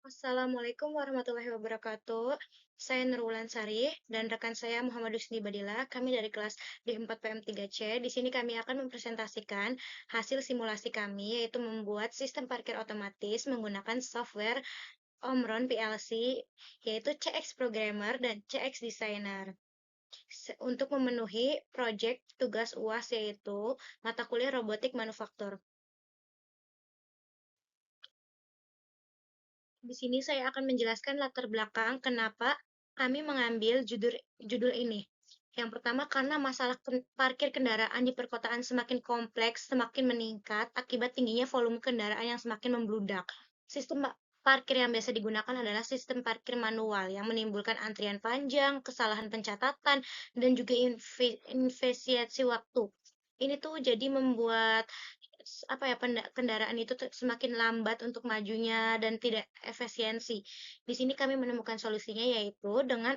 Assalamualaikum warahmatullahi wabarakatuh. Saya Nurwulan Sari dan rekan saya Muhammad Husni Badila. Kami dari kelas D4PM3C. Di sini kami akan mempresentasikan hasil simulasi kami, yaitu membuat sistem parkir otomatis menggunakan software Omron PLC, yaitu CX Programmer dan CX Designer. Untuk memenuhi proyek tugas UAS, yaitu mata kuliah robotik manufaktur. Di sini saya akan menjelaskan latar belakang kenapa kami mengambil judul ini. Yang pertama, karena masalah parkir kendaraan di perkotaan semakin kompleks, semakin meningkat akibat tingginya volume kendaraan yang semakin membludak. Sistem parkir yang biasa digunakan adalah sistem parkir manual yang menimbulkan antrian panjang, kesalahan pencatatan, dan juga investasi waktu. Ini tuh jadi membuat kendaraan itu semakin lambat untuk majunya dan tidak efisiensi. Di sini kami menemukan solusinya yaitu dengan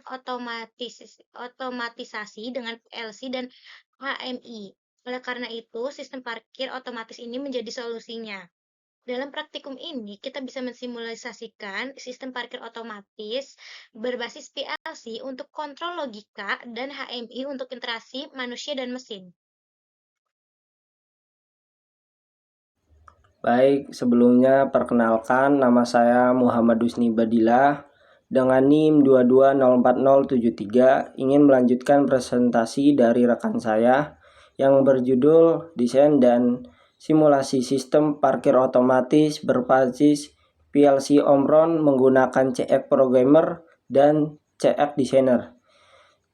otomatisasi dengan PLC dan HMI. Oleh karena itu, sistem parkir otomatis ini menjadi solusinya. Dalam praktikum ini, kita bisa mensimulasikan sistem parkir otomatis berbasis PLC untuk kontrol logika dan HMI untuk interaksi manusia dan mesin. Baik, sebelumnya perkenalkan nama saya Muhammad Husni Badila dengan NIM 220473 ingin melanjutkan presentasi dari rekan saya yang berjudul Desain dan Simulasi Sistem Parkir Otomatis berbasis PLC Omron menggunakan CX Programmer dan CX Designer.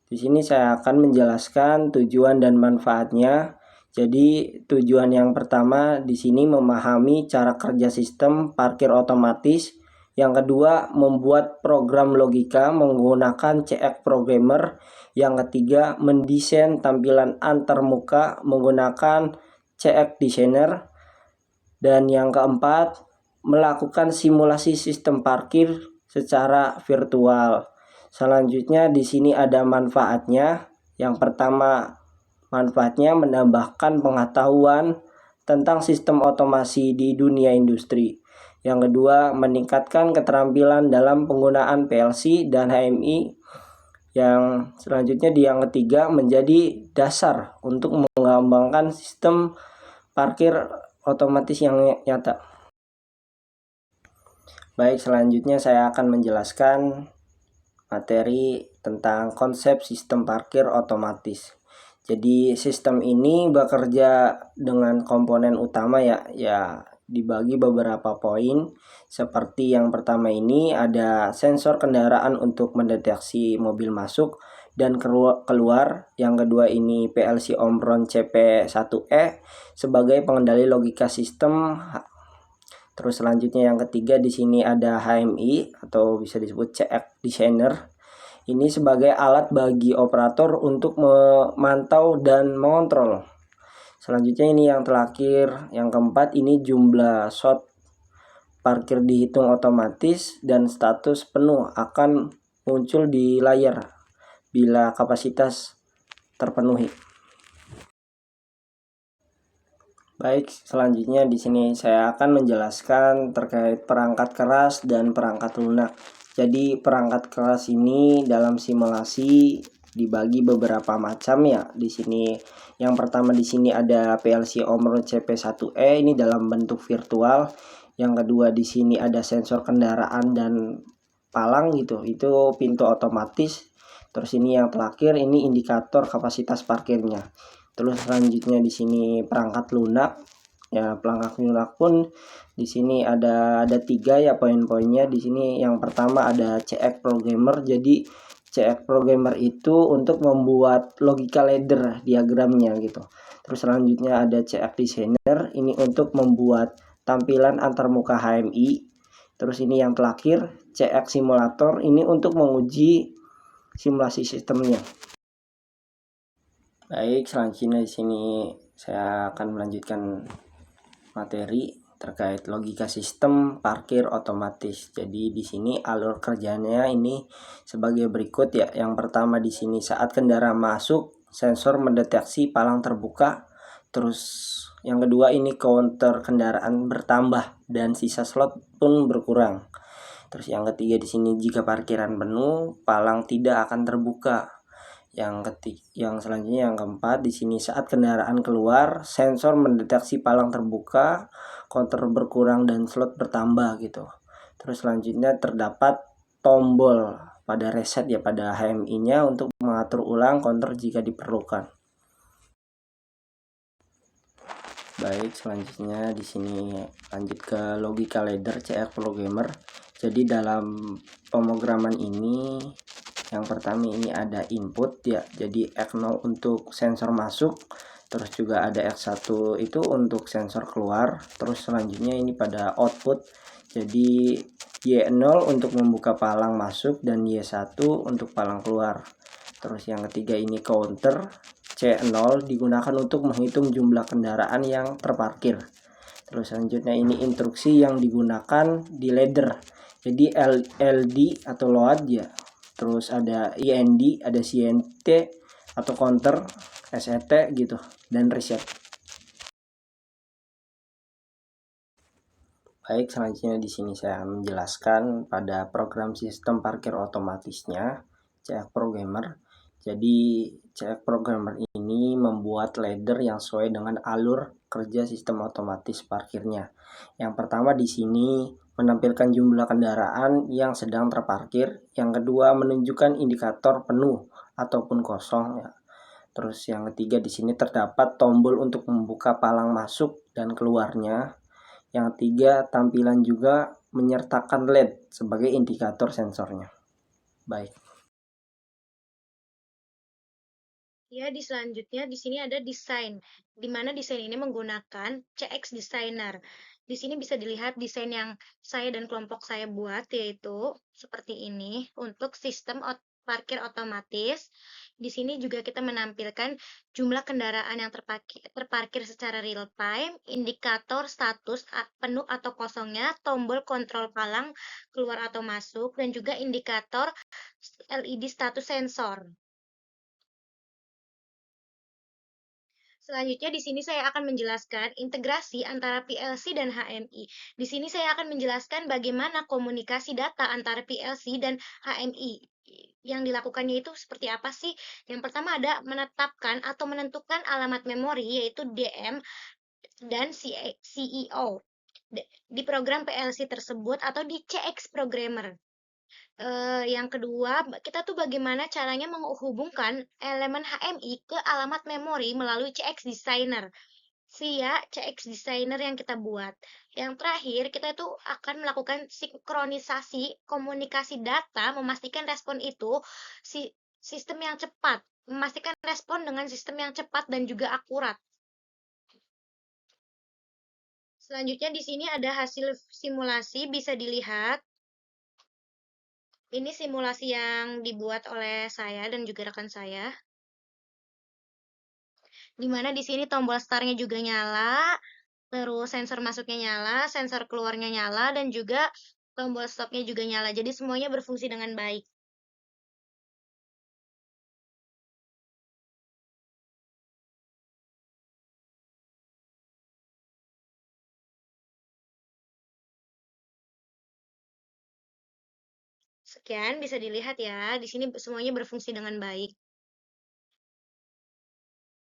Di sini saya akan menjelaskan tujuan dan manfaatnya. Jadi tujuan yang pertama di sini memahami cara kerja sistem parkir otomatis. Yang kedua membuat program logika menggunakan CX Programmer. Yang ketiga mendesain tampilan antarmuka menggunakan CX Designer. Dan yang keempat melakukan simulasi sistem parkir secara virtual. Selanjutnya di sini ada manfaatnya. Yang pertama, manfaatnya menambahkan pengetahuan tentang sistem otomasi di dunia industri. Yang kedua, meningkatkan keterampilan dalam penggunaan PLC dan HMI. Yang selanjutnya yang ketiga menjadi dasar untuk mengembangkan sistem parkir otomatis yang nyata. Baik, selanjutnya saya akan menjelaskan materi tentang konsep sistem parkir otomatis. Jadi sistem ini bekerja dengan komponen utama ya dibagi beberapa poin. Seperti yang pertama ini ada sensor kendaraan untuk mendeteksi mobil masuk dan keluar. Yang kedua ini PLC Omron CP1E sebagai pengendali logika sistem. Terus selanjutnya yang ketiga di sini ada HMI atau bisa disebut CX Designer. Ini sebagai alat bagi operator untuk memantau dan mengontrol. Selanjutnya ini yang terakhir, yang keempat ini jumlah shot parkir dihitung otomatis dan status penuh akan muncul di layar bila kapasitas terpenuhi. Baik, selanjutnya di sini saya akan menjelaskan terkait perangkat keras dan perangkat lunak. Jadi perangkat keras ini dalam simulasi dibagi beberapa macam ya. Di sini yang pertama di sini ada PLC Omron CP1E ini dalam bentuk virtual. Yang kedua di sini ada sensor kendaraan dan palang gitu. Itu pintu otomatis. Terus ini yang terakhir ini indikator kapasitas parkirnya. Terus selanjutnya di sini perangkat lunak. Ya, perangkat lunak pun di sini ada 3 ya poin-poinnya. Di sini yang pertama ada CX Programmer. Jadi CX Programmer itu untuk membuat logika ladder diagramnya gitu. Terus selanjutnya ada CX Designer, ini untuk membuat tampilan antarmuka HMI. Terus ini yang terakhir CX Simulator, ini untuk menguji simulasi sistemnya. Baik, selanjutnya di sini saya akan melanjutkan materi terkait logika sistem parkir otomatis. Jadi di sini alur kerjanya ini sebagai berikut ya. Yang pertama di sini saat kendaraan masuk, sensor mendeteksi palang terbuka. Terus yang kedua ini counter kendaraan bertambah dan sisa slot pun berkurang. Terus yang ketiga di sini jika parkiran penuh, palang tidak akan terbuka. Yang selanjutnya yang keempat di sini saat kendaraan keluar, sensor mendeteksi palang terbuka, konter berkurang dan slot bertambah gitu. Terus selanjutnya terdapat tombol pada reset ya pada HMI-nya untuk mengatur ulang konter jika diperlukan. Baik, selanjutnya di sini lanjut ke logika ladder CF programmer. Jadi dalam pemrograman ini yang pertama ini ada input ya, jadi X0 untuk sensor masuk, terus juga ada X1 itu untuk sensor keluar, terus selanjutnya ini pada output, jadi Y0 untuk membuka palang masuk dan Y1 untuk palang keluar. Terus yang ketiga ini counter C0 digunakan untuk menghitung jumlah kendaraan yang terparkir. Terus selanjutnya ini instruksi yang digunakan di ladder, jadi LD atau load ya. Terus ada IND, ada CNT atau counter, SET gitu, dan reset. Baik, selanjutnya di sini saya menjelaskan pada program sistem parkir otomatisnya CF Programmer. Jadi CF Programmer ini membuat ladder yang sesuai dengan alur kerja sistem otomatis parkirnya. Yang pertama di sini menampilkan jumlah kendaraan yang sedang terparkir. Yang kedua menunjukkan indikator penuh ataupun kosong ya. Terus yang ketiga di sini terdapat tombol untuk membuka palang masuk dan keluarnya. Yang ketiga tampilan juga menyertakan LED sebagai indikator sensornya. Baik. Ya, selanjutnya di sini ada desain, di mana desain ini menggunakan CX Designer. Di sini bisa dilihat desain yang saya dan kelompok saya buat, yaitu seperti ini untuk sistem parkir otomatis. Di sini juga kita menampilkan jumlah kendaraan yang terparkir secara real time, indikator status penuh atau kosongnya, tombol kontrol palang keluar atau masuk, dan juga indikator LED status sensor. Selanjutnya di sini saya akan menjelaskan integrasi antara PLC dan HMI. Di sini saya akan menjelaskan bagaimana komunikasi data antara PLC dan HMI. Yang dilakukannya itu seperti apa sih? Yang pertama ada menetapkan atau menentukan alamat memori yaitu DM dan CEO di program PLC tersebut atau di CX programmer. Yang kedua, kita tuh bagaimana caranya menghubungkan elemen HMI ke alamat memori melalui CX Designer via CX Designer yang kita buat. Yang terakhir, kita itu akan melakukan sinkronisasi komunikasi data, memastikan respon itu sistem yang cepat, memastikan respon dengan sistem yang cepat dan juga akurat. Selanjutnya di sini ada hasil simulasi, bisa dilihat. Ini simulasi yang dibuat oleh saya dan juga rekan saya. Di mana di sini tombol startnya juga nyala, terus sensor masuknya nyala, sensor keluarnya nyala, dan juga tombol stopnya juga nyala. Jadi semuanya berfungsi dengan baik. Sekian bisa dilihat ya, di sini semuanya berfungsi dengan baik.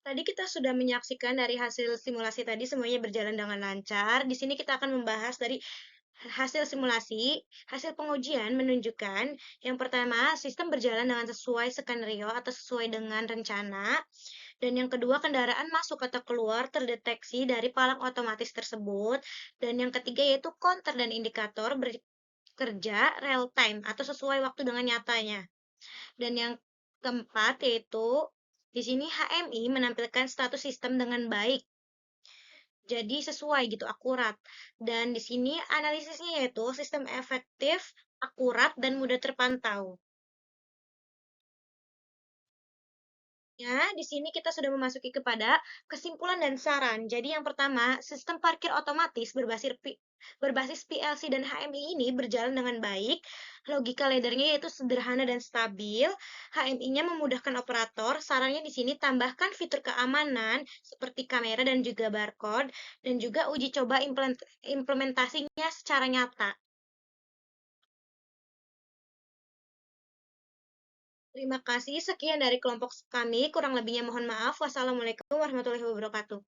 Tadi kita sudah menyaksikan dari hasil simulasi tadi semuanya berjalan dengan lancar. Di sini kita akan membahas dari hasil simulasi. Hasil pengujian menunjukkan yang pertama, sistem berjalan dengan sesuai skenario atau sesuai dengan rencana. Dan yang kedua, kendaraan masuk atau keluar terdeteksi dari palang otomatis tersebut. Dan yang ketiga yaitu counter dan indikator bekerja real time atau sesuai waktu dengan nyatanya. Dan yang keempat yaitu di sini HMI menampilkan status sistem dengan baik. Jadi sesuai gitu, akurat. Dan di sini analisisnya yaitu sistem efektif, akurat, dan mudah terpantau. Ya, di sini kita sudah memasuki kepada kesimpulan dan saran. Jadi yang pertama, sistem parkir otomatis berbasis PLC dan HMI ini berjalan dengan baik. Logika laddernya yaitu sederhana dan stabil. HMI-nya memudahkan operator. Sarannya di sini tambahkan fitur keamanan seperti kamera dan juga barcode. Dan juga uji coba implementasinya secara nyata. Terima kasih, sekian dari kelompok kami. Kurang lebihnya mohon maaf. Wassalamualaikum warahmatullahi wabarakatuh.